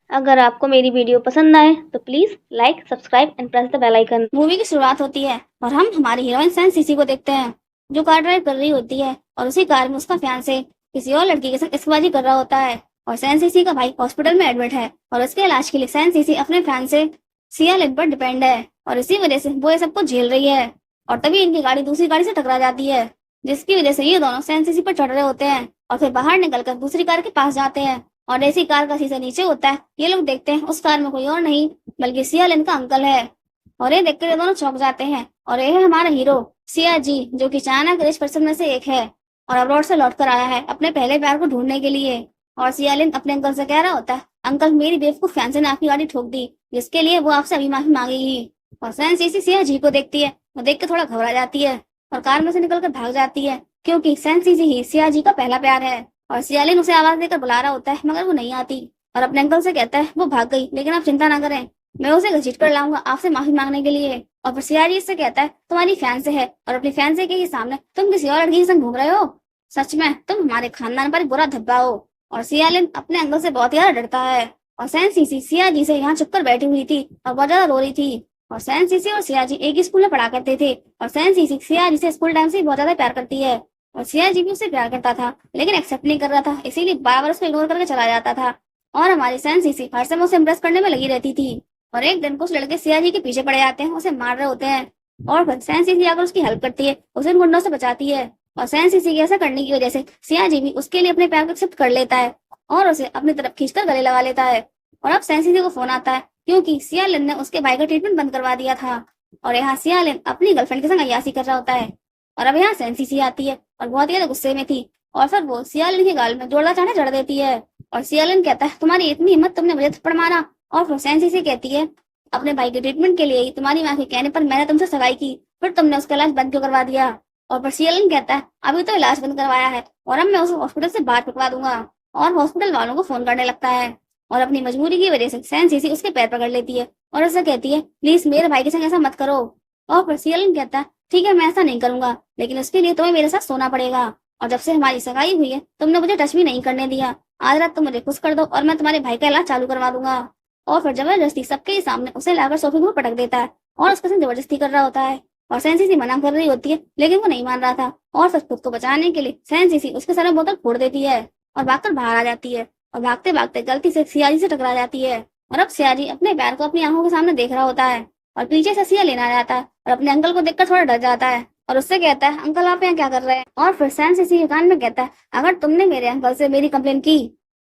अगर आपको मेरी वीडियो पसंद आए तो please like, subscribe and press the bell icon. Movie की शुरुआत होती है और हम हमारी हीरोइन सैन सीसी को देखते हैं जो कार ड्राइव कर रही होती है और उसी कार में उसका फियांसे किसी और लड़की के साथ इश्कबाजी कर रहा होता है और सैन सीसी का भाई हॉस्पिटल में एडमिट है और उसके इलाज के लिए सैन सीसी अपने फियांसे सिया लिन पर डिपेंड है और इसी वजह से वो ये सब कुछ झेल रही है। और तभी इनकी गाड़ी दूसरी गाड़ी से टकरा जाती है जिसकी वजह से ये दोनों सैन सीसी पर चढ़ रहे होते हैं और फिर बाहर निकलकर दूसरी कार के पास जाते हैं और ऐसी कार का शीशा नीचे होता है। ये लोग देखते हैं उस कार में कोई और नहीं बल्कि सिया लिन का अंकल है और ये देखकर ये दोनों चौंक जाते हैं। और ये है हमारा हीरो सिया जी जो कि चाइना के रिच पर्सन में से एक है और अब्रॉड से लौट कर आया है अपने पहले प्यार को ढूंढने के लिए। और सिया लिन अपने अंकल से कह रहा होता है, अंकल मेरी बेवकूफ फैंसी ने आपकी गाड़ी ठोक दी जिसके लिए वो आपसे अभी माफी मांगेगी। और सैन सीसी सिया जी को देखती है, वो देख के थोड़ा घबरा जाती है और कार में से निकलकर भाग जाती है क्योंकि सैन सीसी ही सिया जी का पहला प्यार है। और सिया लिन उसे आवाज देकर बुला रहा होता है मगर वो नहीं आती और अपने अंकल से कहता है वो भाग गई लेकिन आप चिंता ना करें, मैं उसे घसीट कर लाऊंगा आपसे माफी मांगने के लिए। और फिर सिया जी इससे कहता है तुम्हारी फैंसे है और अपनी फैंसे के ही सामने तुम किसी और लड़की के संग घूम रहे हो, सच में तुम हमारे खानदान पर बुरा धब्बा हो। और सिया लिन अपने अंकल से बहुत ज्यादा डरता है और सैन सीसी सिया जी से यहाँ चुप कर बैठी हुई थी और बहुत ज्यादा रो रही थी। और सैन सीसी और सिया जी एक ही स्कूल में पढ़ा करते थे और सैन सीसी सिया जी से स्कूल टाइम से बहुत ज्यादा प्यार करती है और सिया जी भी उससे प्यार करता था लेकिन एक्सेप्ट नहीं कर रहा था, इसीलिए बार बार उसको इग्नोर करके चला जाता था। और हमारी सैन सीसी हर समय उसे इम्प्रेस करने में लगी रहती थी और एक दिन कुछ लड़के सिया जी के पीछे पड़े जाते हैं, उसे मार रहे होते हैं और फिर सैन सीसी आकर उसकी हेल्प करती है, उसे उन गुंडों से बचाती है। और सैन सीसी के ऐसा करने की वजह से सिया जी भी उसके लिए अपने प्यार को एक्सेप्ट कर लेता है और उसे अपनी तरफ खींचकर गले लगा लेता है। और अब सैन सीसी को फोन आता है क्योंकि सिया लिन ने उसके भाई का ट्रीटमेंट बंद करवा दिया था और यहाँ सिया लिन अपनी गर्लफ्रेंड के संग अय्यासी कर रहा होता है। और अब यहाँ सैन सीसी आती है और बहुत ही ज्यादा गुस्से में थी और फिर वो सिया लिन के गाल में जोरदार चांटे चढ़ देती है और सिया लिन कहता है तुम्हारी इतनी हिम्मत, तुमने मुझे थप्पड़ मारा। और फिर सैन सीसी कहती है अपने भाई के ट्रीटमेंट के लिए ही तुम्हारी माँ के कहने पर मैंने तुमसे सगाई की, फिर तुमने उसका इलाज बंद क्यों करवा दिया। और फिर सिया लिन कहता है अभी तो इलाज बंद करवाया है और अब मैं उसे हॉस्पिटल से बाहर फेंकवा दूंगा और हॉस्पिटल वालों को फोन करने लगता है। और अपनी मजबूरी की वजह से सैन सीसी उसके पैर पकड़ लेती है और उससे कहती है प्लीज मेरे भाई के संग ऐसा मत करो। और फिर सिया लिन कहता है ठीक है मैं ऐसा नहीं करूंगा लेकिन उसके लिए तुम्हें मेरे साथ सोना पड़ेगा और जब से हमारी सगाई हुई है तुमने मुझे टच भी नहीं करने दिया, आज रात तुम मुझे खुश कर दो और मैं तुम्हारे भाई का इलाज चालू करवा दूंगा। और फिर जबरदस्ती सबके ही सामने उसे लाकर सोफे में पटक देता है और उसके साथ जबरदस्ती कर रहा होता है और सैन सीसी मना कर रही होती है लेकिन वो नहीं मान रहा था और फिर खुद को बचाने के लिए सैन सीसी उसके सर में बोतल फोड़ देती है और भागकर बाहर आ जाती है और भागते भागते गलती से सियाजी से टकरा जाती है। और अब सियाजी अपने प्यार को अपनी आंखों के सामने देख रहा होता है और पीछे से सिया लेना जाता है और अपने अंकल को देखकर थोड़ा डर जाता है और उससे कहता है अंकल आप यहाँ क्या कर रहे हैं। और फिर सैन सीसी के कान में कहता है अगर तुमने मेरे अंकल से मेरी कंप्लेन की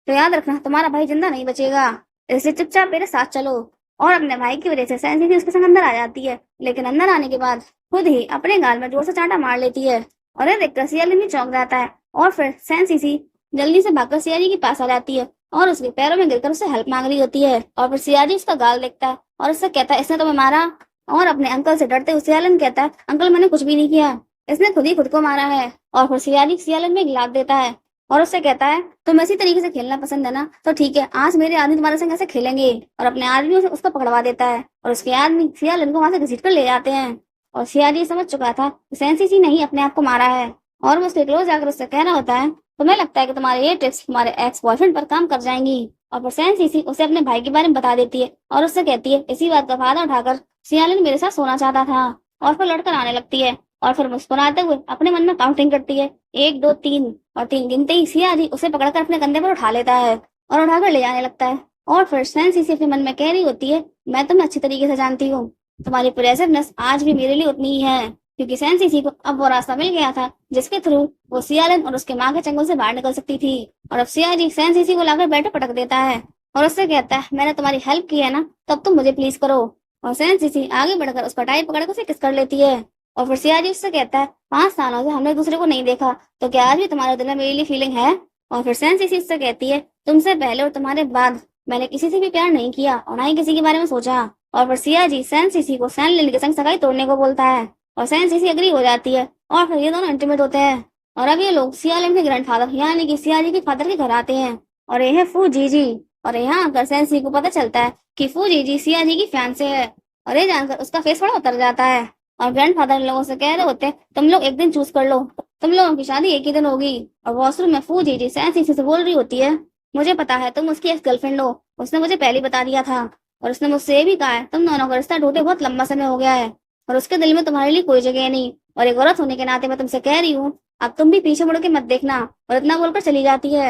तो याद रखना तुम्हारा भाई जिंदा नहीं बचेगा, इसलिए चुपचाप मेरे साथ चलो। और अपने भाई की वजह से सैन सीसी उसके संग अंदर आ जाती है लेकिन अंदर आने के बाद खुद ही अपने गाल में जोर से चांटा मार लेती है और ये देखकर सिया लिन भी चौंक जाता है। और फिर सैन सीसी जल्दी से भागकर सिया जी के पास आ जाती है और उसके पैरों में गिरकर उससे हेल्प मांग रही होती है। और फिर सिया जी उसका गाल देखता है और उससे कहता है इसने तुम्हें मारा। और अपने अंकल से डरते हुए सिया लिन कहता है अंकल मैंने कुछ भी नहीं किया, इसने खुद ही खुद को मारा है। और फिर सिया जी सिया लिन में गिलास देता है और उससे कहता है तुम इसी तरीके से खेलना पसंद है ना, तो ठीक है आज मेरे आदमी तुम्हारे संग ऐसे खेलेंगे। और अपने आदमी से उसको पकड़वा देता है और उसके आदमी सिया लिन को वहां से घसीट कर ले जाते हैं। और सिया जी समझ चुका था कि सैन सीसी ने ही अपने आप को मारा है और वो उसके क्लोज जाकर उससे कहना होता है तुम्हें लगता है कि तुम्हारे ये ट्रिक्स तुम्हारे एक्स बॉयफ्रेंड पर काम कर जाएंगी। और फिर सैन सीसी उसे अपने भाई के बारे में बता देती है और उससे कहती है इसी बात का फायदा उठाकर सिया लिन मेरे साथ सोना चाहता था। और फिर लड़कर आने लगती है और फिर मुस्कुराते हुए अपने मन में काउंटिंग करती है 1 2 3 और 3 गिनते ही सिया जी उसे पकड़कर अपने कंधे पर उठा लेता है और उठाकर ले जाने लगता है। और फिर सैन सीसी अपने मन में कह रही होती है मैं तुम्हें अच्छी तरीके से जानती हूँ, तुम्हारी प्रेसिवनेस आज भी मेरे लिए उतनी ही है। क्योंकि सैन सीसी को अब वो रास्ता मिल गया था जिसके थ्रू वो सिया लिन और उसके माँ के चंगुल से बाहर निकल सकती थी। और अब सिया जी सैन सीसी को लाकर बैठे पटक देता है और उससे कहता है मैंने तुम्हारी हेल्प की है ना, तब तुम मुझे प्लीज करो। और सैन सीसी आगे बढ़कर उसका टाई पकड़कर उसे किस कर लेती है। और फिर सिया जी उससे कहता है 5 सालों से हमने एक दूसरे को नहीं देखा तो क्या आज भी तुम्हारे दिल में मेरे लिए फीलिंग है। और फिर सैन सीसी उससे कहती है तुमसे पहले और तुम्हारे बाद मैंने किसी से भी प्यार नहीं किया और ना ही किसी के बारे में सोचा। और फिर सिया जी सैन सीसी को सैन लिन के संग सगाई तोड़ने को बोलता है और सैन सीसी एग्री हो जाती है और फिर ये दोनों इंटीमेट होते हैं। और अब ये लोग सिया लिन के ग्रैंडफादर यानी कि सिया जी के फादर के घर आते हैं और ये है फू जी जी। और यहाँ आकर सैन सीसी को पता चलता है कि फू जी जी सिया जी की फैंसे है और ये जानकर उसका फेस थोड़ा उतर जाता है और ग्रैंडफादर लोगों से कह रहे होते हैं तुम लोग एक दिन चूज कर लो, तुम लोगों की शादी एक ही दिन होगी। और वॉशरूम में फू जी जी सैन सीसी से बोल रही होती है मुझे पता है तुम उसकी एक्स गर्लफ्रेंड हो उसने मुझे पहले ही बता दिया था और उसने मुझसे ये भी कहा है तुम दोनों का रिश्ता टूटे बहुत लंबा समय हो गया है और उसके दिल में तुम्हारे लिए कोई जगह नहीं। और एक औरत होने के नाते मैं तुमसे कह रही हूँ अब तुम भी पीछे मुड़ के मत देखना। और इतना बोलकर चली जाती है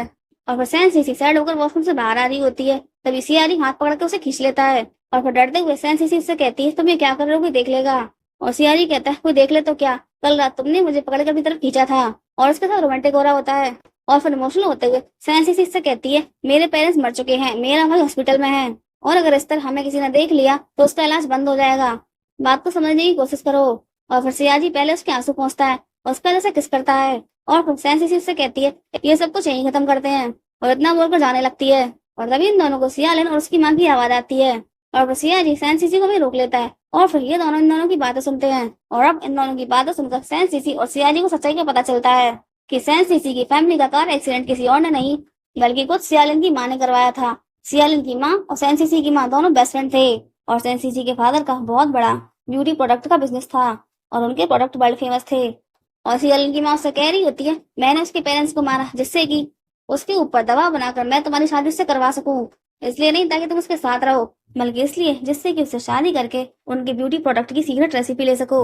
और फिर सैन सीसी सैड होकर वॉशरूम से बाहर आ रही होती है। तभी सियारी हाथ पकड़ के उसे खींच लेता है और फिर डरते हुए सैन सीसी से कहती है तुम ये क्या कर रहे हो, कोई देख लेगा। और सियारी कहता है कोई देख ले तो क्या, कल रात तुमने मुझे पकड़ कर अपनी तरफ खींचा था। और उसके साथ रोमांटिक हो रहा होता है और फिर इमोशनल होते हुए सैन सीसी से कहती है मेरे पेरेंट्स मर चुके हैं, मेरा भाई हॉस्पिटल में है और अगर इस तरह हमें किसी ने देख लिया तो उसका इलाज बंद हो जाएगा, बात को समझने की कोशिश करो। और फिर सियाजी पहले उसके आंसू पहुंचता है और उसका जैसे किस करता है और फिर सैन सीसी से कहती है ये सब कुछ यहीं खत्म करते हैं और इतना बोलकर जाने लगती है। और तभी इन दोनों को सियालिन और उसकी माँ की आवाज आती है और फिर सियाजी सैन सीसी को भी रोक लेता है और फिर ये दोनों इन दोनों की बातें सुनते हैं। और अब इन दोनों की बातें सुनकर सैन सीसी और सियाजी को सच्चाई का पता चलता है कि सैन सीसी की फैमिली का कार एक्सीडेंट किसी और ने नहीं बल्कि खुद सियालिन की माँ ने करवाया था। सियालिन की माँ और सैन सीसी की माँ दोनों बेस्ट फ्रेंड थे और सैन सीसी के फादर का बहुत बड़ा ब्यूटी प्रोडक्ट का बिजनेस था और उनके प्रोडक्ट वर्ल्ड फेमस थे। और सियालिन की माँ उससे कह रही होती है मैंने उसके पेरेंट्स को मारा जिससे कि उसके ऊपर दबाव बनाकर मैं तुम्हारी शादी उससे करवा सकूं, इसलिए नहीं ताकि तुम उसके साथ रहो बल्कि इसलिए जिससे कि उससे शादी करके उनके ब्यूटी प्रोडक्ट की सीक्रेट रेसिपी ले सको।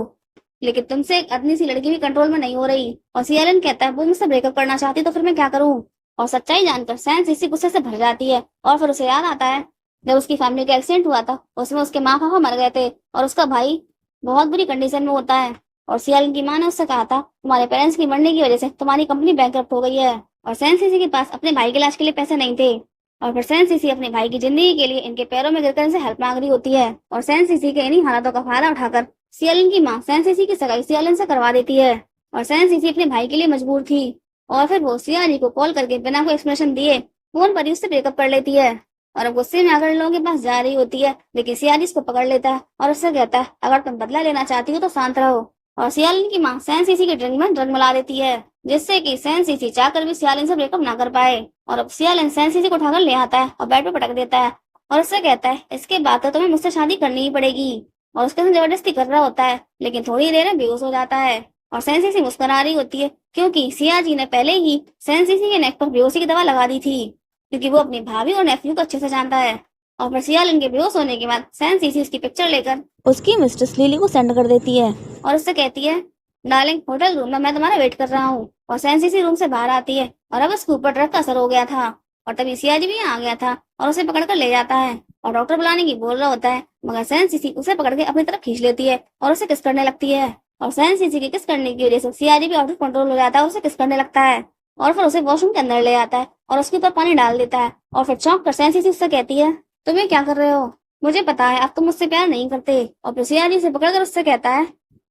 लेकिन तुमसे एक अदनी सी लड़की भी कंट्रोल में नहीं हो रही। और सियालिन कहता है वो मुझसे ब्रेकअप करना चाहती तो फिर मैं क्या करूं। और सच्चाई जानकर सैन सीसी गुस्से से भर जाती है और फिर उसे याद आता है जब उसकी फैमिली का एक्सीडेंट हुआ था उसमें उसके माँ पापा मर गए थे और उसका भाई बहुत बुरी कंडीशन में होता है। और सियालिन की माँ ने उससे कहा था तुम्हारे पेरेंट्स की मरने की वजह से तुम्हारी कंपनी बैंकरप्ट हो गई है। और सैन सीसी के पास अपने भाई के इलाज के लिए पैसे नहीं थे और फिर सैन सीसी अपने भाई की जिंदगी के लिए इनके पैरों में गिरकर इनसे हेल्प मांग रही होती है। और सैन सीसी के इन्हीं हालातों का फायदा उठाकर सियालिन की माँ सैन सीसी की सगाई सियालिन से करवा देती है। और सैन सीसी अपने भाई के लिए मजबूर थी और फिर वो सियारी को कॉल करके बिना कोई एक्सप्लेनेशन दिए फोन पर ही उससे ब्रेकअप कर लेती है। और अब गुस्से में आकर इन लोगों के पास जा रही होती है लेकिन सियारी इसको पकड़ लेता है और उससे कहता है अगर तुम बदला लेना चाहती हो तो शांत रहो। और सियालिन की माँ सैन सीसी के ड्रिंक में ड्रग मिला देती है जिससे कि सैन सीसी चाहकर भी सियालिन से ब्रेकअप ना कर पाए। और अब सियालिन सैन सीसी को उठाकर ले आता है और बेड पे पटक देता है और उससे कहता है इसके बाद तो तुम्हें मुझसे शादी करनी ही पड़ेगी। और उसके साथ जबरदस्ती कर रहा होता है लेकिन थोड़ी देर में बेहोश हो जाता है। और सैन सीसी मुस्कुरा रही होती है क्योंकि सियाजी ने पहले ही सैन सीसी के नेक पर बेहोशी की दवा लगा दी थी क्योंकि वो अपनी भाभी और नेफ्यू को अच्छे से जानता है। और फिर सियालिन के बेहोश होने के बाद सैन सीसी उसकी पिक्चर लेकर उसकी मिस्ट्रेस लिली को सेंड कर देती है और उससे कहती है डार्लिंग होटल रूम में मैं तुम्हारा वेट कर रहा हूँ। और सैन सीसी रूम से बाहर आती है और अब उसके ऊपर ड्रग का असर हो गया था और तभी सियाजी भी आ गया था और उसे पकड़कर ले जाता है और डॉक्टर बुलाने की बोल रहा होता है मगर सैन सीसी उसे पकड़ के अपनी तरफ खींच लेती है और उसे किस करने लगती है। और सैन सीसी के किस करने की वजह से सियाजी भी आउट ऑफ कंट्रोल हो जाता है और उसे किस करने लगता है और फिर उसे वॉशरूम के अंदर ले आता है और उसके ऊपर पानी डाल देता है। और फिर चौंक कर सैन सीसी उससे कहती है तुम ये क्या कर रहे हो, मुझे पता है अब तुम मुझसे प्यार नहीं करते। और फिर सियाजी से पकड़कर उससे कहता है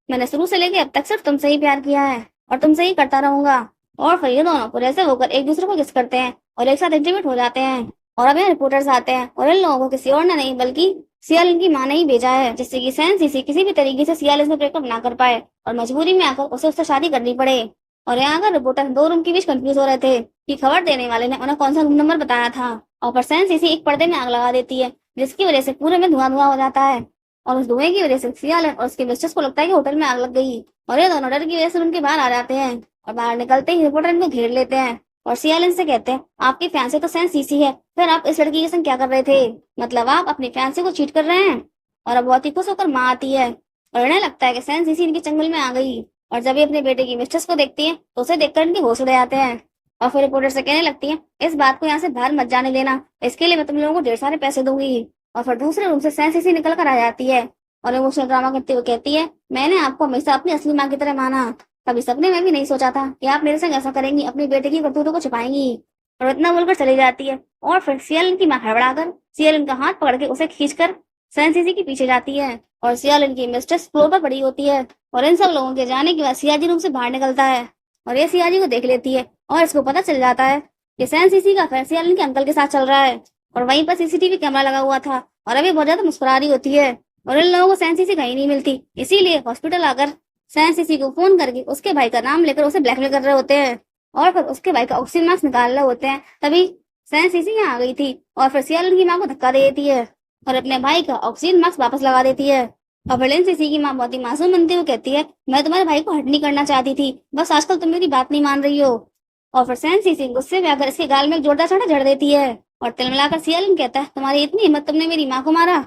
मैंने शुरू से लेके अब तक सिर्फ तुमसे ही प्यार किया है और तुमसे ही करता रहूंगा। और फिर ये दोनों पुरे से होकर एक दूसरे को किस करते हैं और एक साथ इंटीमेट हो जाते हैं। और अब यहाँ रिपोर्टर्स आते हैं और इन लोगों को किसी और ने नहीं बल्कि सियालिन की माँ ने ही भेजा है जिससे कि सैन सीसी किसी भी तरीके से सियालिन से ब्रेकअप ना कर पाए और मजबूरी में आकर उसे उससे शादी करनी पड़े। और यहाँ आकर रिपोर्टर दो रूम के बीच कंफ्यूज हो रहे थे कि खबर देने वाले ने उन्हें कौन सा रूम नंबर बताया था। और फिर सैन सीसी एक पर्दे में आग लगा देती है जिसकी वजह से पूरे में धुआं धुआं हो जाता है और उस धुएं की वजह से सियालिन और उसके मिस्ट्रेस को लगता है कि होटल में आग लग गई और ये दोनों डर की वजह से उनके बाहर आ जाते हैं। और बाहर निकलते ही रिपोर्टर इनको घेर लेते हैं और सियालिन से कहते हैं आपकी फैंसी तो सैन सीसी है, फिर आप इस लड़की के संग क्या कर रहे थे, मतलब आप अपनी फैंसी को चीट कर रहे हैं। और अब बहुत ही खुश होकर माँ आती है और इन्हें लगता है कि सैन सीसी इनके चंगुल में आ गई। और जब ये अपने बेटे की मिस्ट्रेस को देखती है तो उसे देखकर इनके होश उड़ जाते हैं और फिर रिपोर्टर से कहने लगती है इस बात को यहाँ से बाहर मत जाने देना, इसके लिए मैं तुम लोगों को ढेर सारे पैसे दूंगी। और फिर दूसरे रूम से सैन सीसी निकल कर आ जाती है और इमोशनल ड्रामा करते हुए कहती है मैंने आपको हमेशा अपनी असली माँ की तरह माना, कभी सपने में भी नहीं सोचा था कि आप मेरे संग ऐसा करेंगी, अपनी बेटे की करतूतों को छिपाएंगी। और इतना बोलकर चली जाती है और फिर सियालिन की माँ हड़बड़ाकर सियालिन का हाथ पकड़ के उसे खींचकर सैन सीसी के पीछे जाती है और सियालिन की मिस्ट्रेस फ्लोर पर पड़ी होती है। और इन सब लोगों के जाने के बाद सियाजी रूम से बाहर निकलता है और ये सियाजी को देख लेती है और इसको पता चल जाता है कि सैन सीसी का अफेयर सियालिन के अंकल के साथ चल रहा है। और वहीं पर सीसीटीवी कैमरा लगा हुआ था और अभी बहुत ज्यादा मुस्कुरा रही होती है और इन लोगों को सैन सीसी कहीं नहीं मिलती, इसीलिए हॉस्पिटल आकर सैन सीसी को फोन करके उसके भाई का नाम लेकर उसे ब्लैकमेल कर रहे होते हैं और फिर उसके भाई का ऑक्सीजन मास्क निकाल रहे होते हैं। तभी सैन सीसी यहाँ आ गई थी और फिर सियालिन की माँ को धक्का दे देती है और अपने भाई का ऑक्सीजन मास्क वापस लगा देती है। और फिर सीसी की माँ बहुत ही मासूम बनती हुई कहती है मैं तुम्हारे भाई को हट नहीं करना चाहती थी, बस आजकल तुम मेरी बात नहीं मान रही हो। और फिर सैन सीसी गुस्से में आकर इसके गाल में एक जोरदार चांटा जड़ देती है और तिलमिलाकर सियालिन कहता है, तुम्हारी इतनी हिम्मत, तुमने मेरी माँ को मारा।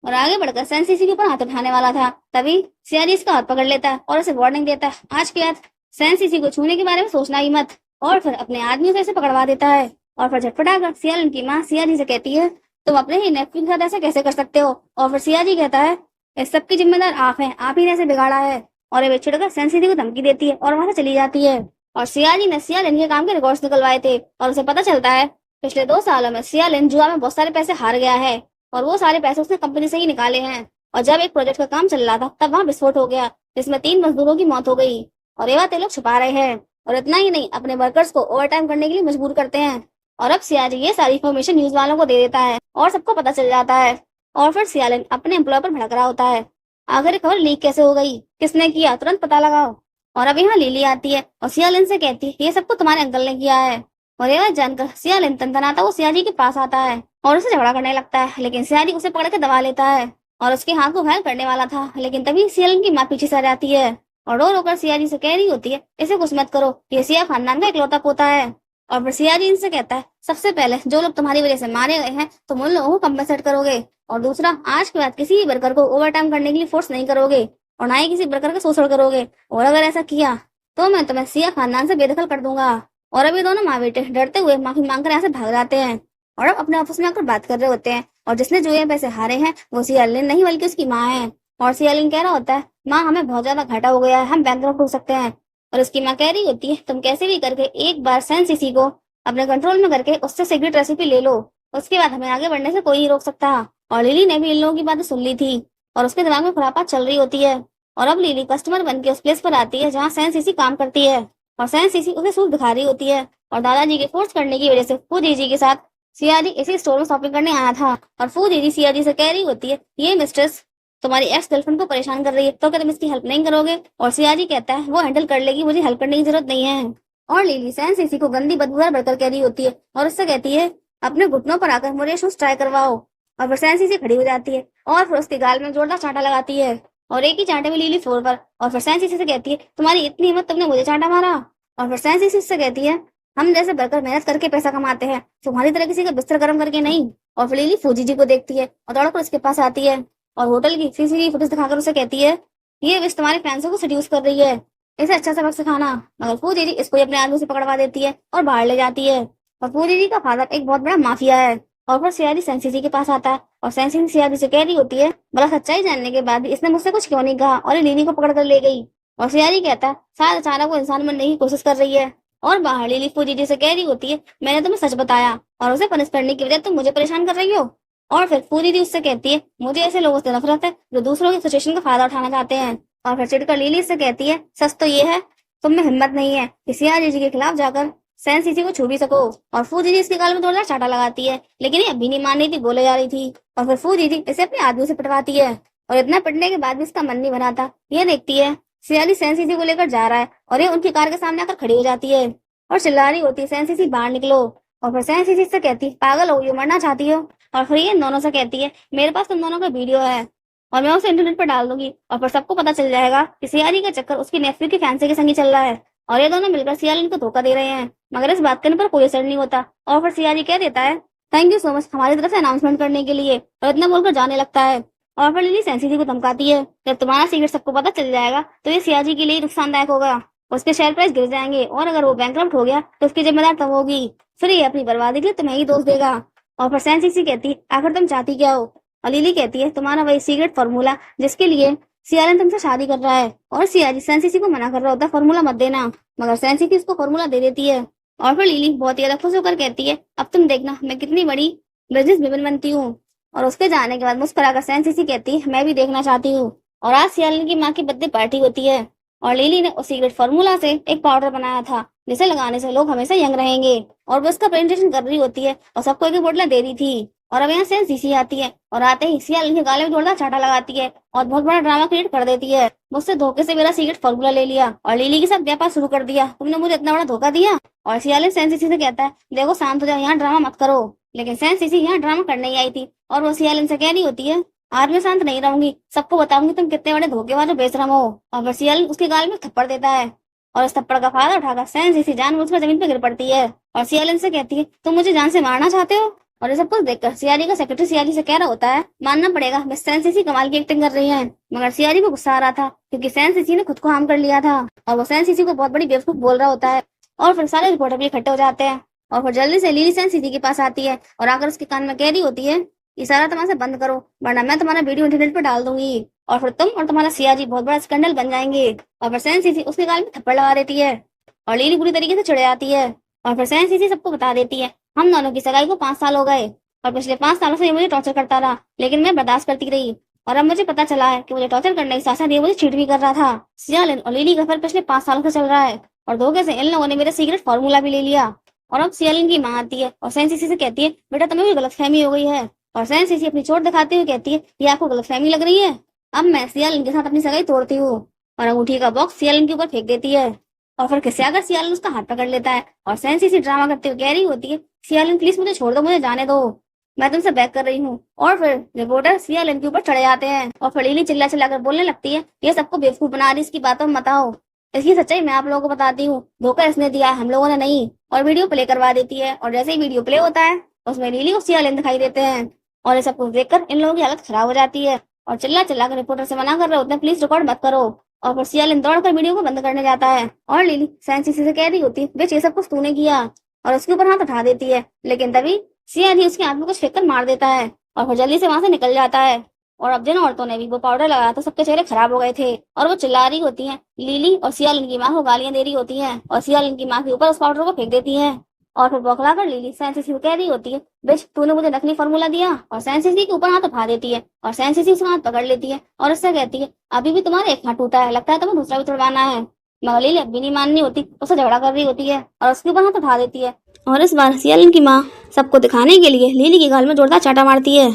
और आगे बढ़कर सैन सीसी के ऊपर हाथ उठाने वाला था, तभी सियाजी इसका हाथ पकड़ लेता है और उसे वार्निंग देता है, आज के बाद सैन सीसी को छूने के बारे में सोचना ही मत। और फिर अपने आदमियों से इसे पकड़वा देता है। और फिर झटपटाकर सियालिन की माँ सियाजी से कहती है, तुम अपने ही नेफ्यू के साथ ऐसा कैसे कर सकते हो। और फिर सियाजी कहता है, इस सब की जिम्मेदार आप हैं, आप ही ने इसे बिगाड़ा है। और ये छिड़कर सैन सीसी को धमकी देती है और वहां से चली जाती है। और सियाजी ने सियालिन के काम के रिकॉर्ड्स निकलवाए थे और उसे पता चलता है पिछले 2 सालों में सियालिन जुआ में बहुत सारे पैसे हार गया है और वो सारे पैसे उसने कंपनी से ही निकाले हैं। और जब एक प्रोजेक्ट का काम चल रहा था तब वहाँ विस्फोट हो गया जिसमें 3 मजदूरों की मौत हो गई। और ये बात ये लोग छुपा रहे हैं और इतना ही नहीं, अपने वर्कर्स को ओवरटाइम करने के लिए मजबूर करते हैं। और अब सियाजी ये सारी इन्फॉर्मेशन न्यूज वालों को दे देता है और सबको पता चल जाता है। और फिर सियालिन अपने एम्प्लॉय पर भड़क रहा होता है, आखिर खबर लीक कैसे हो गई, किसने किया, तुरंत पता लगाओ। और अब यहाँ लिली आती है और सियालिन से कहती है, ये सब कुछ तुम्हारे अंकल ने किया है। और ये बात जानकर सियालिन तनतनाता वो सियाजी के पास आता है और उसे झगड़ा करने लगता है, लेकिन सियाजी उसे पकड़ के दबा लेता है और उसके हाथ को घायल करने वाला था। लेकिन तभी सियालिन की माँ पीछे से आ जाती है और रो रोकर सियाजी से कह रही होती है, इसे कुछ मत करो, ये सिया खानदान का इकलौता पोता है। और फिर सियाजी इनसे कहता है, सबसे पहले जो लोग तुम्हारी वजह से मारे गए हैं तुम उन लोगों को कम्पेंसेट करोगे, और दूसरा, आज के बाद किसी भी वर्कर को ओवरटाइम करने के लिए फोर्स नहीं करोगे और ना ही किसी वर्कर का शोषण करोगे, और अगर ऐसा किया तो मैं तुम्हें सिया खानदान से बेदखल कर दूंगा। और अभी दोनों माँ बेटे डरते हुए माफी मांगकर यहाँ से भाग जाते हैं और अब अपने ऑफिस में आकर बात कर रहे होते हैं। और जिसने जुए में पैसे हारे हैं वो सियालिन नहीं बल्कि उसकी माँ है। और सियालिन कह रहा होता है, माँ हमें बहुत ज्यादा घाटा हो गया है, हम बैंकरप्ट हो सकते हैं। और उसकी माँ कह रही होती है, तुम कैसे भी करके एक बार सैन सीसी को अपने कंट्रोल में करके उससे सीक्रेट रेसिपी ले लो, उसके बाद हमें आगे बढ़ने से कोई नहीं रोक सकता। और लिली ने भी इन लोगों की बातें सुन ली थी और उसके दिमाग में खुरापात चल रही होती है। और अब लिली कस्टमर बन के उस प्लेस पर आती है जहाँ सैन सीसी काम करती है और सैन सीसी उसे सूट दिखा रही होती है। और दादाजी के फोर्स करने की वजह से फूजी जी के साथ सियाजी इसी स्टोर में शॉपिंग करने आया था। और फूजी जी सियाजी से कह रही होती है, ये मिस्ट्रेस तुम्हारी एक्स गर्लफ्रेंड को परेशान कर रही है, तो क्या तुम इसकी हेल्प नहीं करोगे। और सियाजी कहता है, वो हैंडल कर लेगी, मुझे हेल्प करने की जरूरत नहीं है। और लिली सैन सीसी को गंदी बदबूदार बढ़कर कह रही होती है और उससे कहती है, अपने घुटनों पर आकर मुझे शूज ट्राई करवाओ। और फिर सैन सीसी खड़ी हो जाती है और फिर उसके गाल में जोरदार चांटा लगाती है और एक ही चांटे में लिली फ्लोर पर। और फिर सैन सीसी से कहती है, तुम्हारी इतनी हिम्मत, तुमने मुझे चांटा मारा। और फिर सैन सीसी से कहती है, हम जैसे वर्कर मेहनत करके पैसा कमाते हैं, तुम्हारी तरह किसी का बिस्तर गर्म करके नहीं। और फिर लिली फूजी जी को देखती है और दौड़कर उसके पास आती है और होटल की सीसीटीवी फुटेज दिखाकर उसे कहती है, ये विश तुम्हारे फैंसों को सेड्यूस कर रही है, इसे अच्छा सबक सिखाना। मगर फूजी जी इसको अपने आदमी से पकड़वा देती है और बाहर ले जाती है। और फूजी जी का फादर एक बहुत बड़ा माफिया है। और फिर सियाजी सैन सीसी के पास आता है और सैन सीसी सियाजी से कह रही होती है, भला सच्चाई जानने के बाद भी इसने मुझसे कुछ क्यों नहीं कहा और ये लिली को पकड़ कर ले गई। और सियाजी कहता है, शायद अचानक वो इंसान बनने की कोशिश कर रही है। और बाहर लिली फूजी जी से कह रही होती है, मैंने तुम्हें सच बताया और उसे पनिश करने की वजह तुम मुझे परेशान कर रही हो। और फिर फूजी जी उससे कहती है, मुझे ऐसे लोगों से नफरत है जो दूसरों की सिचुएशन का फायदा उठाना चाहते हैं। और फिर चिढ़कर लिली से कहती है, सच तो ये है तुम में हिम्मत नहीं है कि सियाजी जी के खिलाफ जाकर सैन सीसी को छू भी सको। और फूजी जी इसके गाल में जोरदार चांटा लगाती है, लेकिन ये अभी नहीं मान रही थी, बोले जा रही थी। और फिर फूजी जी इसे अपने आदमी से पिटवाती है और इतना पिटने के बाद भी इसका मन नहीं बना था। ये देखती है सियाजी सैन सीसी को लेकर जा रहा है और ये उनकी कार के सामने आकर खड़ी हो जाती है और चिल्ला रही होती है, सैन सीसी बाहर निकलो। और फिर सैन सीसी से कहती, पागल हो, ये मरना चाहती हो। और फिर ये दोनों से कहती है, मेरे पास तुम दोनों का वीडियो है और मैं उसे इंटरनेट पर डाल दूंगी और फिर सबको पता चल जाएगा कि सियाजी का चक्कर उसकी नेफ्यू की फैंसी के संग ही चल रहा है और ये दोनों मिलकर सियालिन को धोखा दे रहे हैं। मगर इस बात करने पर कोई असर नहीं होता। और फिर सियाजी कह देता है, थैंक यू सो मच हमारी तरफ से अनाउंसमेंट करने के लिए, और इतना बोलकर जाने लगता है। और फिर लिली सैन सीसी को धमकाती है, जब तुम्हारा सीक्रेट सबको पता चल जाएगा तो ये सियाजी के लिए नुकसानदायक होगा, उसके शेयर प्राइस गिर जाएंगे और अगर वो बैंकरप्ट हो गया तो उसकी जिम्मेदार तुम होगी, फिर ये अपनी बर्बादी के लिए तुम्हें ही दोष देगा। और फिर सैन सीसी कहती, आखिर तुम चाहती क्या हो। और लिली कहती है, तुम्हारा वही सीक्रेट फॉर्मूला जिसके लिए सियालिन तुमसे शादी कर रहा है। और सियाजी सैन सीसी को मना कर रहा होता है, फॉर्मूला मत देना, मगर सैन सीसी उसको फॉर्मूला दे देती है। और फिर लिली बहुत ही ज्यादा खुश होकर कहती है, अब तुम देखना मैं कितनी बड़ी बिजनेस विमेन बनती हूँ। और उसके जाने के बाद मुस्कुराकर सैन सीसी कहती है, मैं भी देखना चाहती हूँ। और आज सियालिन की माँ की बर्थडे पार्टी होती है और लिली ने उस सीक्रेट फॉर्मूला से एक पाउडर बनाया था जिसे लगाने से लोग हमेशा यंग रहेंगे और वो उसका प्रेजेंटेशन कर रही होती है और सबको एक बोतल दे रही थी। और अब यहाँ सैन सीसी आती है और आते ही सियालिन के गाले में जोरदार चांटा लगाती है और बहुत बड़ा ड्रामा क्रिएट कर देती है, मुझसे धोखे से मेरा सीक्रेट फॉर्मूला ले लिया और लिली के साथ व्यापार शुरू कर दिया, तुमने मुझे इतना बड़ा धोखा दिया। और सियालिन सैन सीसी से कहता है, देखो शांत हो जाओ, यहाँ ड्रामा मत करो। लेकिन सैन सीसी यहाँ ड्रामा करने ही आई थी और वो सियालिन से कह रही होती है, आज मैं शांत नहीं रहूंगी, सबको बताऊंगी तुम कितने बड़े धोखेबाज और बेशरम हो। और फिर सियालिन उसके गाल में थप्पड़ देता है और उस थप्पड़ का फायदा उठाकर सैन सीसी जानबूझकर जमीन पर गिर पड़ती है और सियालिन से कहती है, तुम मुझे जान से मारना चाहते हो। और ये सब कुछ देखकर सियारी का सेक्रेटरी सियारी से कह रहा होता है, मानना पड़ेगा मिस सैन सीसी कमाल की एक्टिंग कर रही है। मगर सियारी को गुस्सा आ रहा था क्योंकि सैन सीसी ने खुद को हार्म कर लिया था और वो सैन सीसी को बहुत बड़ी बेवकूफ बोल रहा होता है। और फिर सारे रिपोर्टर भी इकट्ठे हो जाते हैं और फिर जल्दी से लिली सैन सीसी के पास आती है और आकर उसके कान में कह रही होती है, ये सारा तमाशा बंद करो वरना मैं तुम्हारा वीडियो इंटरनेट पर डाल दूंगी और फिर तुम और तुम्हारा सियाजी बहुत बड़ा स्कैंडल बन जाएंगे। और फिर सैन सीसी उसके गाल में थप्पड़ लगा देती है और लिली बुरी तरीके से चिढ़ जाती है। और फिर सैन सीसी सबको बता देती है, हम दोनों की सगाई को 5 साल हो गए और पिछले 5 सालों से ये मुझे टॉर्चर करता रहा लेकिन मैं बर्दाश्त करती रही और अब मुझे पता चला है कि मुझे टॉर्चर करने के साथ साथ ये मुझे चीट भी कर रहा था। सियालिन और लिली का अफेयर पिछले 5 सालों से चल रहा है और धोखे से इन लोगों ने मेरा सीक्रेट फार्मूला भी ले लिया। और अब सियालिन की माँ आती है और सैन सीसी से कहती है, बेटा तुम्हें भी गलतफहमी हो गई है। और सैन सीसी अपनी चोट दिखाते हुए कहती है, ये आपको गलतफहमी लग रही है, अब मैं सियालिन के साथ अपनी सगाई तोड़ती हूँ। और अंगूठी का बॉक्स सियालिन के ऊपर फेंक देती है और फिर किसी आकर सियालिन उसका हाथ पकड़ लेता है और सैन सीसी ड्रामा करते हुए कह रही होती है, सियालिन प्लीज मुझे छोड़ दो, मुझे जाने दो, मैं तुमसे बैक कर रही हूँ। और फिर रिपोर्टर सियालिन के ऊपर चढ़े जाते हैं और फिर लिली चिल्ला चिल्ला कर बोलने लगती है, ये सबको बेवकूफ बना रही, इसकी बातों में मत आओ, इसकी सच्चाई मैं आप लोगों को बताती हूँ, धोखा इसने दिया है, हम लोगों ने नहीं। और वीडियो प्ले करवा देती है और जैसे ही वीडियो प्ले होता है उसमें लिली और सियालिन दिखाई देते हैं और ये सब कुछ देखकर इन लोगों की हालत खराब हो जाती है और चिल्ला चिल्ला कर रिपोर्टर से मना कर रहे होते हैं, प्लीज रिकॉर्ड मत करो। और फिर सियालिन दौड़कर वीडियो को बंद करने जाता है और लिली सैन सीसी से कह रही होती है, बेच ये सब कुछ तूने किया, और उसके ऊपर हाथ उठा देती है लेकिन तभी सियाजी उसके हाथ में कुछ फेंक कर मार देता है और फिर जल्दी से वहां से निकल जाता है। और अब जिन औरतों ने भी वो पाउडर लगाया था सबके चेहरे खराब हो गए थे और वो चिल्ला रही होती हैं, लिली और सियालिन की माँ को गालियां दे रही होती हैं और सियालिन की माँ के ऊपर उस पाउडर को फेंक देती हैं। और फिर बौखला कर लिली सैन सीसी को कह रही होती है, बिच तूने मुझे नकली फार्मूला दिया, और सैन सीसी के ऊपर हाथ उठा देती है और सैन सीसी उसका हाथ पकड़ लेती है और उससे कहती है, अभी भी तुम्हारा एक हाथ टूटा है, लगता है तुम्हें दूसरा भी तुड़वाना है। मगर लिली अब भी नहीं माननी होती, उससे झगड़ा कर रही होती है और उसके ऊपर हाथ उठा देती है और इस बार सियालिन की माँ सबको दिखाने के लिए लिली के गाल में जोरदार चाटा मारती है।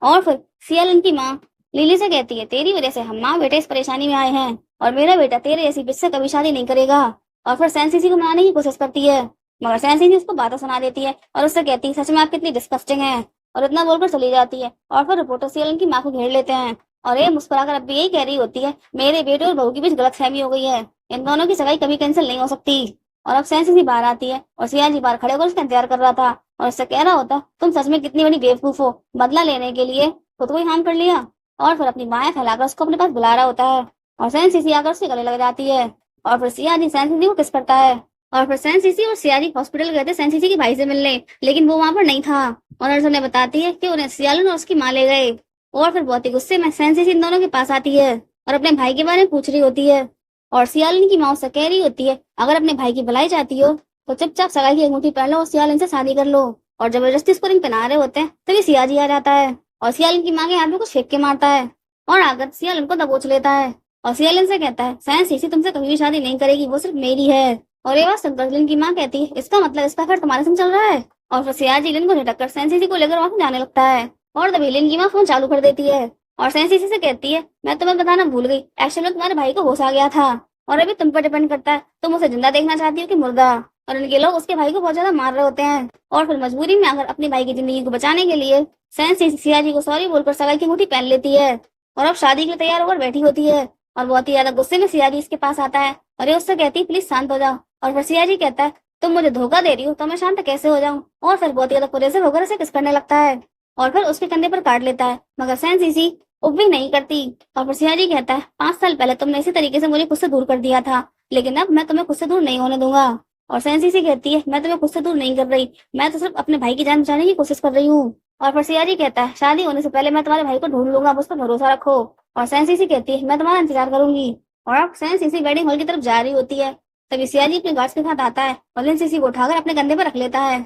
और फिर सियालिन की माँ लिली से कहती है, तेरी वजह से हम माँ बेटे इस परेशानी में आए हैं और मेरा बेटा तेरे ऐसी बिच से कभी शादी नहीं करेगा। और फिर सैन सीसी को मनाने की कोशिश करती है मगर सैन सीसी उसको बातें सुना देती है और उससे कहती है, सच में आप कितनी डिस्कस्टिंग है, और इतना बोलकर चली जाती है। और फिर रिपोर्टर सियालिन की माँ को घेर लेते हैं और ये मुस्कुराकर अब भी यही कह रही होती है, मेरे बेटे और बहू के बीच गलतफहमी हो गई है, इन दोनों की सगाई कभी कैंसिल नहीं हो सकती। और अब सैन सीसी बाहर आती है और सियाजी बाहर खड़े होकर उसका इंतजार कर रहा था और उससे कह रहा होता, तुम सच में कितनी बड़ी बेवकूफ हो, बदला लेने के लिए खुद को ही हार्म कर लिया। और फिर अपनी बाहें फैलाकर उसको अपने पास बुला रहा होता है और सैन सीसी आकर उसके गले लग जाती है और फिर सियाजी सैन सीसी को किस करता है। और फिर सैन सीसी और सियाजी हॉस्पिटल गए थे सैन सीसी के भाई से मिलने, लेकिन वो वहां पर नहीं था और नर्स उन्हें बताती है कि उन्हें सियालिन और उसकी माँ ले गए। और फिर बहुत ही गुस्से में सैन सीसी इन दोनों के पास आती है और अपने भाई के बारे में पूछ रही होती है और सियालिन की माँ उससे कह रही होती है, अगर अपने भाई की भलाई चाहती हो तो चुपचाप सगाई की अंगूठी पहन लो और सियालिन से शादी कर लो। और जबरदस्ती उसको रिंग पहना रहे होते हैं तभी सियाजी आ जाता है और सियालिन की माँ के हाथ में कुछ फेंक के मारता है और आकर सियालिन को दबोच लेता है और सियालिन से कहता है, सैन सीसी तुमसे कभी भी शादी नहीं करेगी, वो सिर्फ मेरी है। और ये बात सुनकर लिन की माँ कहती है, इसका मतलब इसका फिर तुम्हारे संग चल रहा है। और फिर सियाजी लिन को झटक कर सैन सीसी को लेकर वहां जाने लगता है और तभी लिन की माँ फोन चालू कर देती है और सैन सीसी से कहती है, मैं तुम्हें बताना भूल गई, एक्चुअली में तुम्हारे भाई को होश आ गया था और अभी तुम पर डिपेंड करता है तुम उसे जिंदा देखना चाहती हो कि मुर्दा। और इनके लोग उसके भाई को बहुत ज्यादा मार रहे होते हैं और फिर मजबूरी में आकर अपने भाई की जिंदगी को बचाने के लिए सैन सीसी सियाजी को सॉरी बोलकर सगाई की अंगूठी पहन लेती है और अब शादी के लिए तैयार होकर बैठी होती है और बहुत ही ज्यादा गुस्से में सियाजी इसके पास आता है और ये उससे कहती है, प्लीज शांत हो जाओ। और फिर सियाजी कहता है, तुम मुझे धोखा दे रही हो तो मैं शांत कैसे हो जाऊं। और फिर बहुत ही ज्यादा पुरेसर होकर उसे किस करने लगता है और फिर उसके कंधे पर काट लेता है मगर सैन सीसी भी नहीं करती। और फिर सियाजी कहता है, 5 साल पहले तुमने इसी तरीके से मुझे खुद से दूर कर दिया था लेकिन अब मैं तुम्हें खुद से दूर नहीं होने दूंगा। और सैन सीसी कहती है, मैं तुम्हें खुद से दूर नहीं कर रही, मैं तो सिर्फ अपने भाई की जान बचाने की कोशिश कर रही हूँ। और फिर सियाजी कहता है, शादी होने से पहले मैं तुम्हारे भाई को ढूंढ लूंगा, मुझ पर भरोसा रखो। और सैन सीसी कहती है, मैं तुम्हारा इंतजार करूंगी। और अब सैन सीसी वेडिंग हॉल की तरफ जा रही होती है तभी सियाजी अपने गार्ड्स के साथ आता है और लिन सीसी को उठाकर अपने कंधे पर रख लेता है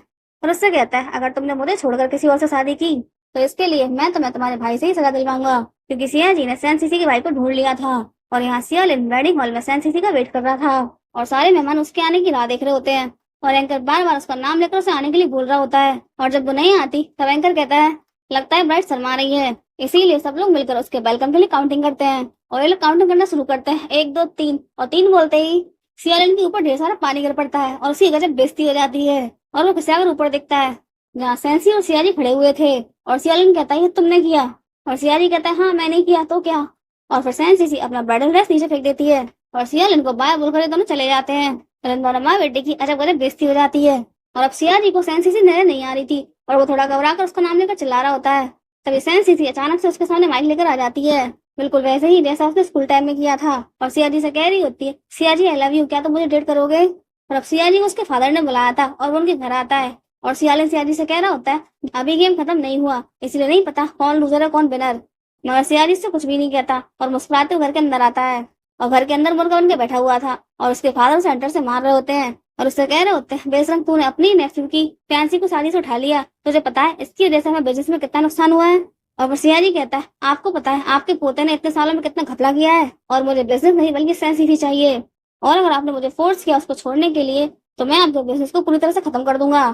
और उससे कहता है, अगर तुमने मुझे छोड़कर किसी और से शादी की तो इसके लिए मैं तुम्हारे भाई से ही सजा दिलवाऊंगा, क्योंकि सियाजी ने सैन सीसी के भाई को ढूंढ लिया था। और यहाँ सियालिन वेडिंग हॉल में सैन सीसी का वेट कर रहा था और सारे मेहमान उसके आने की राह देख रहे होते हैं और एंकर बार बार उसका नाम लेकर उसे आने के लिए बोल रहा होता है और जब वो नहीं आती तब एंकर कहता है, लगता है ब्राइड शर्मा रही है, इसीलिए सब लोग मिलकर उसके वेलकम के लिए काउंटिंग करते हैं। और ये लोग काउंटिंग करना शुरू करते हैं, 1 2 3 और 3 बोलते ही सियालिन के ऊपर ढेर सारा पानी गिर पड़ता है और उसकी गजब बेइज्जती हो जाती है और वो खिसियाकर ऊपर देखता है जहाँ सैंसी और सियाजी खड़े हुए थे और सियालिन कहता है, तुमने किया? और सियाजी कहता है, हाँ मैंने किया, तो क्या? और फिर सैंसी अपना ब्राइडल ड्रेस नीचे फेंक देती है और सियालिन को बाय बोलकर दोनों चले जाते हैं। दोनों माँ बेटे की अजब गजब बेइज्जती हो जाती है और अब सियाजी को सैंसी नजर नहीं आ रही थी और वो थोड़ा घबरा कर उसका नाम लेकर चिल्ला रहा होता है। तभी सेंसिसी अचानक से उसके सामने माइक लेकर आ जाती है, बिल्कुल वैसे ही जैसा उसने स्कूल टाइम में किया था। और सिया जी से कह रही होती है, Siya ji I love you, क्या तुम मुझे डेट करोगे? और अब सिया जी को उसके फादर ने बुलाया था और वो उनके घर आता है और सियालिन सिया जी से कह रहा होता है, अभी गेम खत्म नहीं हुआ, इसलिए नहीं पता कौन लूजर है कौन विनर। मगर सिया जी से कुछ भी नहीं कहता और मुस्कुराते हुए घर के अंदर आता है। और घर के अंदर मुर्गा बन के बैठा हुआ था और उसके फादर सेंटर से मार रहे होते हैं और उससे कह रहे होते हैं, बेशरम तूने अपनी नेफ्यू की फैंसी को शादी से उठा लिया, तुझे पता है इसकी वजह से हमें बिजनेस में कितना नुकसान हुआ है? और फिर सिया जी कहता है, आपको पता है आपके पोते ने इतने सालों में कितना घपला किया है और मुझे बिजनेस नहीं बल्कि सेंस ही चाहिए, और अगर आपने मुझे फोर्स किया उसको छोड़ने के लिए तो मैं आपके बिजनेस को पूरी तरह से खत्म कर दूंगा।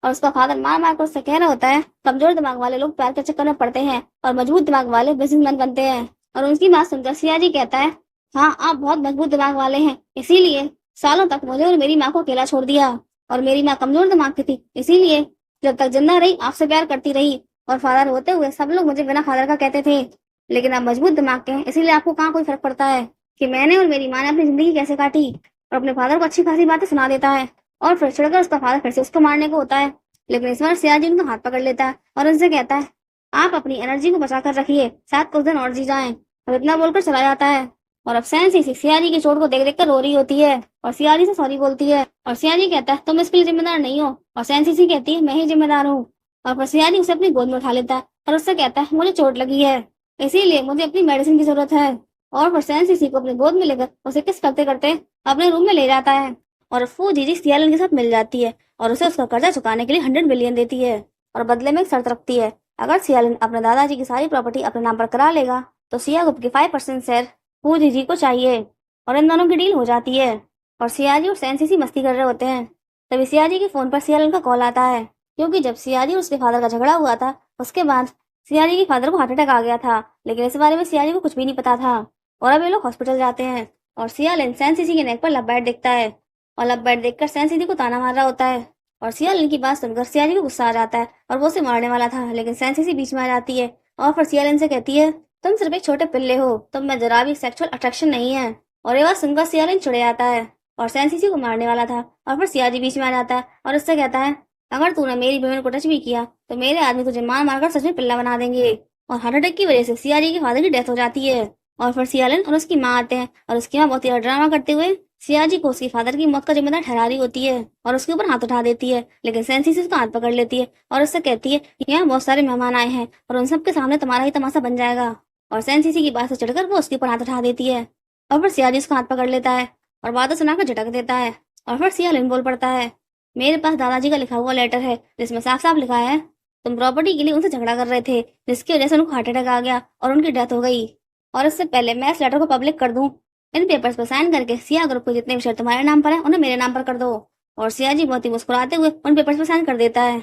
और उसका फादर मार मार कर उससे कह रहा होता है, कमजोर दिमाग वाले लोग प्यार के चक्कर में पड़ते हैं और मजबूत दिमाग वाले बिजनेसमैन बनते हैं। और उनकी बात सुनकर सिया जी कहता है, हाँ आप बहुत मजबूत दिमाग वाले हैं, इसीलिए सालों तक मुझे और मेरी माँ को अकेला छोड़ दिया, और मेरी माँ कमजोर दिमाग की थी, इसीलिए जब तक जिंदा रही आपसे प्यार करती रही, और फादर होते हुए सब लोग मुझे बिना फादर का कहते थे, लेकिन आप मजबूत दिमाग के हैं इसलिए आपको कहाँ कोई फर्क पड़ता है कि मैंने और मेरी माँ ने अपनी जिंदगी कैसे काटी। और अपने फादर को अच्छी खासी बातें सुना देता है और फिर चिढ़कर उसका फादर फिर से उसको मारने को होता है, लेकिन इस बार सिया जी उनका हाथ पकड़ लेता है और उनसे कहता है, आप अपनी एनर्जी को बचा कर रखिए, शायद कुछ दिन और जी जाएं। और इतना बोलकर चला जाता है। और अब सैंसी सिया जी की चोट को देख देख कर रो रही होती है और सिया जी से सॉरी बोलती है और सिया जी कहता है, तुम इसके लिए जिम्मेदार नहीं हो, और सैंसी कहती है, मैं ही जिम्मेदार हूँ। और फिर सिया जी उसे अपनी गोद में उठा लेता है और उससे कहता है, मुझे चोट लगी है इसीलिए मुझे अपनी मेडिसिन की जरूरत है। और फिर सैंसी को अपनी गोद में लेकर उसे किस करते करते अपने रूम में ले जाता है और फू जी सियालन के साथ मिल जाती है और उसे उसका कर्जा चुकाने के लिए 100 बिलियन देती है और बदले में एक शर्त रखती है, अगर सियालन अपने दादाजी की सारी प्रॉपर्टी अपने नाम पर करा लेगा तो सिया गुप्त के 5% शेयर फू जी को चाहिए। और इन दोनों की डील हो जाती है और सियाजी और सैंसी मस्ती कर रहे होते हैं। तभी सियाजी के फोन पर सियालन का कॉल आता है, क्योंकि जब सियाजी और उसके फादर का झगड़ा हुआ था उसके बाद सियाजी के फादर को हार्ट अटैक आ गया था, लेकिन इस बारे में सियाजी को कुछ भी नहीं पता था। और अब ये लोग हॉस्पिटल जाते हैं और सियालन सैंसी के नेक पर लव बैट देखता है और लव बैट देखकर सैंसी को ताना मार रहा होता है और सियालन की बात सुनकर सियाजी को गुस्सा आ जाता है और वो उसे मारने वाला था, लेकिन सैंसी बीच में आ जाती है और फिर सियालन से कहती है, तुम सिर्फ एक छोटे पिल्ले हो, तुम में जरा भी सेक्सुअल अट्रैक्शन नहीं है। और ये बात सुनकर सियालन चिढ़ जाता है और सैंसी को मारने वाला था और फिर सियाजी बीच में आ जाता है और उससे कहता है, अगर तूने मेरी बहन को टच भी किया तो मेरे आदमी तुझे मार मारकर सच में पिल्ला बना देंगे। और हार्ट अटैक की वजह से सियाजी के फादर की डेथ हो जाती है और फिर सियालन और उसकी माँ आते हैं और उसकी माँ बहुत ही ड्रामा करते हुए सियाजी को उसकी फादर की मौत का जिम्मेदार ठहरा रही होती है और उसके ऊपर हाथ उठा देती है, लेकिन सैंसी उसका हाथ पकड़ लेती है और उससे कहती है, यहाँ बहुत सारे मेहमान आए हैं और उन सबके सामने तुम्हारा ही तमाशा बन जाएगा। और सैंसी की बात से चढ़कर वो उसके ऊपर हाथ उठा देती है और फिर सियाजी उसका हाथ पकड़ लेता है और बातें सुनाकर झटक देता है। और फिर सियालन बोल पड़ता है, मेरे पास दादाजी का लिखा हुआ लेटर है जिसमें साफ साफ लिखा है तुम प्रॉपर्टी के लिए उनसे झगड़ा कर रहे थे, जिसकी वजह से उनको हार्ट अटैक आ गया और उनकी डेथ हो गई। और इससे पहले मैं इस लेटर को पब्लिक कर दूं, इन पेपर्स पर साइन करके सिया ग्रुप के जितने भी शेयर तुम्हारे नाम पर है उन्हें मेरे नाम पर कर दो। और सियाजी बहुत ही मुस्कुराते हुए उन पेपर्स पर साइन कर देता है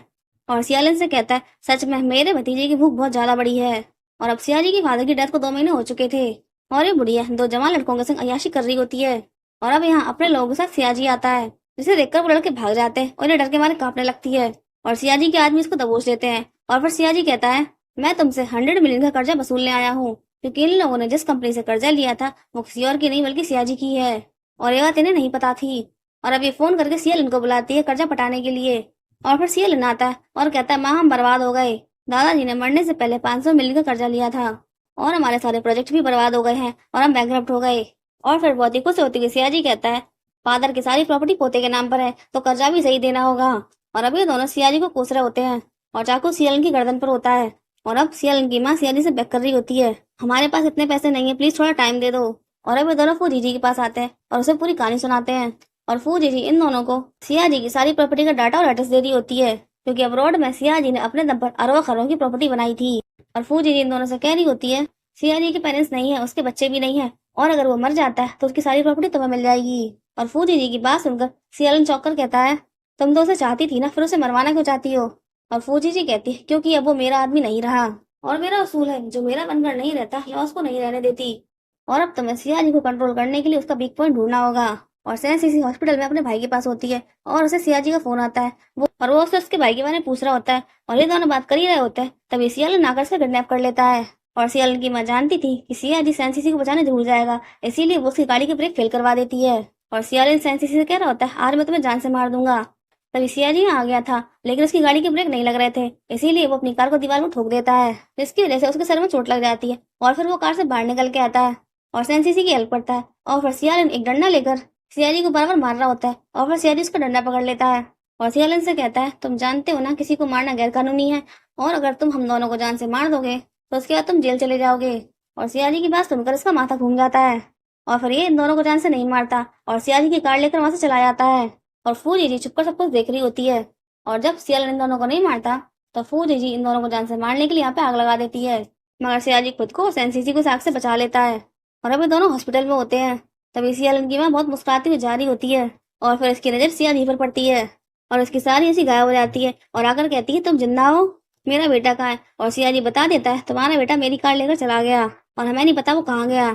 और सियालन से कहता है, सच में मेरे भतीजे की भूख बहुत ज्यादा बड़ी है। और अब सियाजी के फादर की डेथ को 2 महीने हो चुके थे और ये बुढ़िया 2 जवान लड़कों के संग अय्याशी कर रही होती है। और अब यहाँ अपने लोगों के साथ सियाजी आता है, जिसे देखकर वो लड़के भाग जाते हैं और ये डर के मारे कांपने लगती है और सियाजी के आदमी इसको दबोच लेते हैं। और फिर सियाजी कहता है, मैं तुमसे 100 मिलियन का कर्जा वसूलने आया हूँ, क्योंकि इन लोगों ने जिस कंपनी से कर्जा लिया था वो किसी और की नहीं बल्कि सियाजी की है और ये बात इन्हें नहीं पता थी। और अब ये फोन करके सियालन को बुलाती है कर्जा पटाने के लिए। और फिर सियालन आता है और कहता है, माँ हम बर्बाद हो गए, दादाजी ने मरने से पहले 500 मिलियन का कर्जा लिया था और हमारे सारे प्रोजेक्ट भी बर्बाद हो गए हैं और हम बैंकरप्ट हो गए। और फिर बहुत ही खुश होती हुई सियाजी कहता है, फादर की सारी प्रॉपर्टी पोते के नाम पर है तो कर्जा भी सही देना होगा। और अब ये दोनों सियाजी को कोस रहे होते हैं और चाकू सियालन की गर्दन पर होता है। और अब सियालन की माँ सियाजी से बैक कर रही होती है, हमारे पास इतने पैसे नहीं है, प्लीज थोड़ा टाइम दे दो। और अब ये दोनों फू जीजी के पास आते हैं और उसे पूरी कहानी सुनाते हैं और फू जीजी इन दोनों को सियाजी की सारी प्रॉपर्टी का डाटा और एड्रेस दे रही होती है, क्योंकि अब्रॉड में सियाजी ने अपने दम पर अरबों खरबों की प्रॉपर्टी बनाई थी। और फू जीजी इन दोनों से कह रही होती है, सियाजी के पेरेंट्स नहीं है, उसके बच्चे भी नहीं है, और अगर वो मर जाता है तो उसकी सारी प्रॉपर्टी तुम्हें मिल जाएगी। और फू जीजी की बात सुनकर सियालन चौंक कर कहता है, तुम तो उसे चाहती थी ना, फिर उसे मरवाना क्यों चाहती हो? और फू जीजी कहती है, क्योंकि अब वो मेरा आदमी नहीं रहा और मेरा उसूल है, जो मेरा बनकर नहीं रहता या उसको नहीं रहने देती। और अब तुम्हें सियाजी को कंट्रोल करने के लिए उसका वीक पॉइंट ढूंढना होगा। और सैंसी हॉस्पिटल में अपने भाई के पास होती है और उसे सियाजी का फोन आता है, वो उससे उसके भाई के बारे में पूछ रहा होता है और ये दोनों बात कर ही रहे होते हैं। तभी सियालन आकर से किडनैप कर लेता है और सियालन की माँ जानती थी कि सियाजी सैंसी को बचाने जरूर जाएगा, इसीलिए वो उसकी गाड़ी की ब्रेक फेल करवा देती है। और सियालन सैंसी से कह रहा होता है, आज मैं तुम्हें जान से मार दूंगा। तभी सिया जी आ गया था, लेकिन उसकी गाड़ी के ब्रेक नहीं लग रहे थे, इसीलिए वो अपनी कार को दीवार में ठोक देता है, जिसकी वजह से उसके सर में चोट लग जाती है और फिर वो कार से बाहर निकल के आता है और सेंसीसी की हेल्प करता है। और फिर सियालिन एक डंडा लेकर सिया जी को बराबर मार रहा होता है और फिर सिया जी उसका डंडा पकड़ लेता है और सियालिन से कहता है, तुम जानते हो ना किसी को मारना गैर कानूनी है, और अगर तुम हम दोनों को जान से मार दोगे तो उसके बाद तुम जेल चले जाओगे। और सिया जी की बात सुनकर इसका माथा घूम जाता है और फिर ये इन दोनों को जान से नहीं मारता और सिया जी की कार लेकर वहां से चला जाता है। और फू जी छुपकर सब कुछ देख रही होती है और जब सियालिन इन दोनों को नहीं मारता तो फू जी इन दोनों को जान से मारने के लिए यहाँ पे आग लगा देती है, मगर सिया जी खुद को सेंसीसी को आग से बचा लेता है और अभी दोनों हॉस्पिटल में होते हैं। तभी सियालिन की माँ बहुत मुस्कुराती हुई जा रही होती है और फिर इसकी नजर सिया जी पर पड़ती है और उसकी सारी ऐसी गायब हो जाती है और आकर कहती है, तुम जिंदा हो, मेरा बेटा कहाँ है? और सिया जी बता देता है, तुम्हारा बेटा मेरी कार लेकर चला गया और हमें नहीं पता वो कहाँ गया।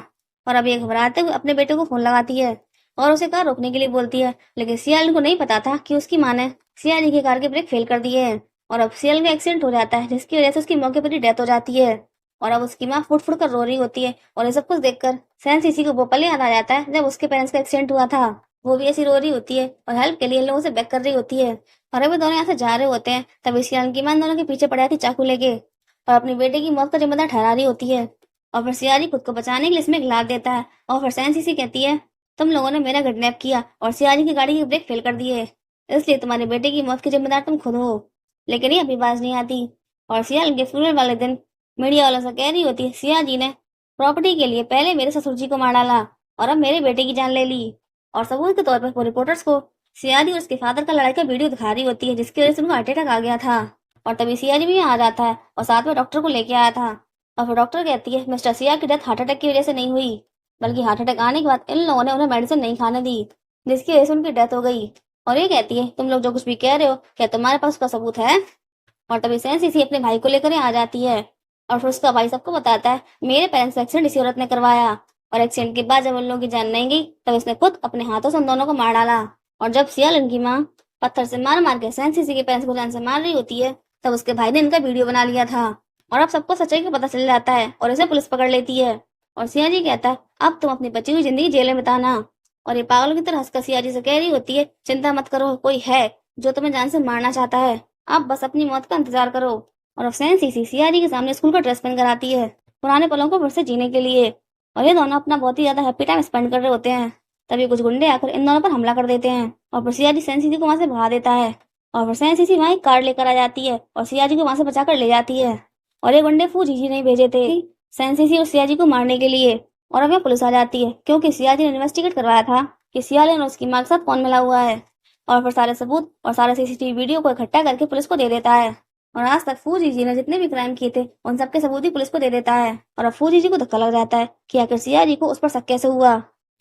और अब ये घबराते हुए अपने बेटे को फोन लगाती है और उसे कार रोकने के लिए बोलती है, लेकिन सियालिन को नहीं पता था कि उसकी माँ ने सिया जी की कार के ब्रेक फेल कर दिए हैं और अब सियालिन का एक्सीडेंट हो जाता है, जिसकी वजह से उसकी मौके पर ही डेथ हो जाती है। और अब उसकी माँ फुट फुट कर रो रही होती है और ये सब कुछ देखकर सेंसीसी को वो पल याद आ जाता है जब उसके पेरेंट्स का एक्सीडेंट हुआ था। वो भी ऐसी रो रही होती है और हेल्प के लिए इन लोगों से बैक कर रही होती है और अभी दोनों यहाँ से जा रहे होते हैं। तभी सियालिन की माँ इन दोनों के पीछे पड़ जाती चाकू लेके और अपनी बेटे की मौत का जिम्मेदार ठहरा रही होती है। और फिर सियाजी खुद को बचाने के लिए इसमें गिलास देता है और फिर सेंसीसी कहती है, तुम लोगों ने मेरा किडनैप किया और सियाजी की गाड़ी की ब्रेक फेल कर दिए, इसलिए तुम्हारे बेटे की मौत की जिम्मेदार तुम खुद हो। लेकिन ये अभी बाज नहीं आती और सियाल के फ्यूनरल वाले दिन मीडिया वालों से कह रही होती है, सिया जी ने प्रॉपर्टी के लिए पहले मेरे ससुर जी को मार डाला और अब मेरे बेटे की जान ले ली। और सबूत के तौर पर वो रिपोर्टर्स को सियाजी और उसके फादर का लड़ाई का वीडियो दिखा रही होती है, जिसकी वजह से उनको हार्ट अटैक आ गया था। और तभी सियाजी भी यहाँ आ जाता है और साथ में डॉक्टर को लेके आया था और फिर डॉक्टर कहती है, मिस्टर सिया की डेथ हार्ट अटैक की वजह से नहीं हुई, बल्कि हार्ट अटैक आने के बाद इन लोगों ने उन्हें मेडिसिन नहीं खाने दी, जिसकी वजह से उनकी डेथ हो गई। और ये कहती है, तुम लोग जो कुछ भी कह रहे हो क्या तुम्हारे पास उसका सबूत है? और तभी सेंसीसी अपने भाई को लेकर आ जाती है और फिर उसका भाई सबको बताता है, मेरे पेरेंट्स का एक्सीडेंट इसी औरत ने करवाया। और एक्सीडेंट के बाद जब उन लोगों की जान नहीं गई तब इसने खुद अपने हाथों से उन दोनों को मार डाला। और जब सियालिन की माँ पत्थर से मार मार के सेंसीसी के पेरेंट्स को जान से मार रही होती है तब उसके भाई ने इनका वीडियो बना लिया था और अब सबको सच्चाई का पता चल जाता है और इसे पुलिस पकड़ लेती है। और सिया जी कहता है, अब तुम अपनी बची हुई जिंदगी जेल में बिताना। और ये पागल की तरह हंसकर सिया जी से कह रही होती है, चिंता मत करो, कोई है जो तुम्हें जान से मारना चाहता है, आप बस अपनी मौत का इंतजार करो। और अब सेंसीसी सिया जी के सामने स्कूल का ड्रेस पहन कर आती है पुराने पलों को फिर से जीने के लिए और ये दोनों अपना बहुत ही ज्यादा हैप्पी टाइम स्पेंड कर रहे होते हैं। तभी कुछ गुंडे आकर इन दोनों पर हमला कर देते हैं और फिर सिया जी सेंसीसी को वहां से भगा देता है और फिर सेंसीसी वहां एक कार लेकर आ जाती है और सिया जी को वहां से बचाकर ले जाती है। और ये गुंडे फू जी नहीं भेजे थे सेंसीसी और सिया जी को मारने के लिए और अब यहाँ पुलिस आ जाती है क्योंकि सिया जी ने इन्वेस्टिगेट करवाया था कि सियालिन और उसकी माँ के साथ कौन मिला हुआ है। और फिर सारे सबूत और सारे सीसीटीवी वीडियो को इकट्ठा करके पुलिस को दे देता है और आज तक फू जी ने जितने भी क्राइम किए थे उन सबके सबूत ही पुलिस को दे देता है। और अब फू जी को धक्का लग जाता है कि आखिर सिया जी को उस पर शक कैसे हुआ।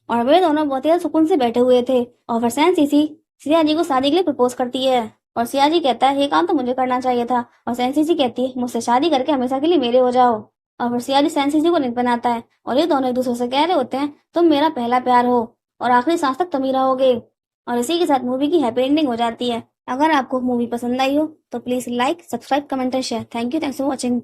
और वे दोनों बहुत ही सुकून से बैठे हुए थे और फिर सेंसीसी सिया जी को शादी के लिए प्रपोज करती है और सिया जी कहता है, ये काम तो मुझे करना चाहिए था। और सेंसीसी कहती है, मुझसे शादी करके हमेशा के लिए मेरे हो जाओ। और फिर सिया जी सेंसीसी को नींद बनाता है और ये दोनों एक दूसरे से कह रहे होते हैं, तुम मेरा पहला प्यार हो और आखिरी सांस तक तुम ही रहोगे। और इसी के साथ मूवी की हैप्पी एंडिंग हो जाती है। अगर आपको मूवी पसंद आई हो तो please like, subscribe, comment and share. Thanks for watching.